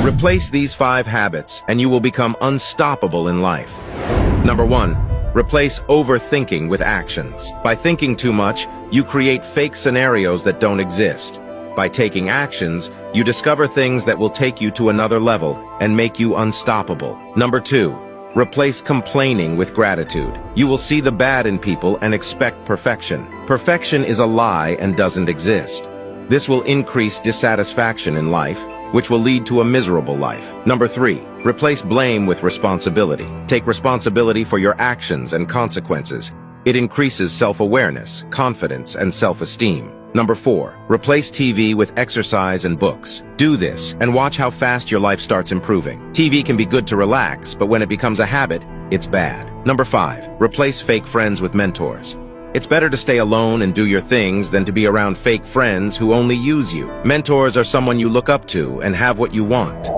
Replace these 5 habits, and you will become unstoppable in life. Number 1. Replace overthinking with actions. By thinking too much, you create fake scenarios that don't exist. By taking actions, you discover things that will take you to another level and make you unstoppable. Number 2. Replace complaining with gratitude. You will see the bad in people and expect perfection. Perfection is a lie and doesn't exist. This will increase dissatisfaction in life, which will lead to a miserable life. Number 3. Replace blame with responsibility. Take responsibility for your actions and consequences. It increases self-awareness, confidence, and self-esteem. Number 4. Replace TV with exercise and books. Do this and watch how fast your life starts improving. TV can be good to relax, but when it becomes a habit, it's bad. Number 5. Replace fake friends with mentors. It's better to stay alone and do your things than to be around fake friends who only use you. Mentors are someone you look up to and have what you want.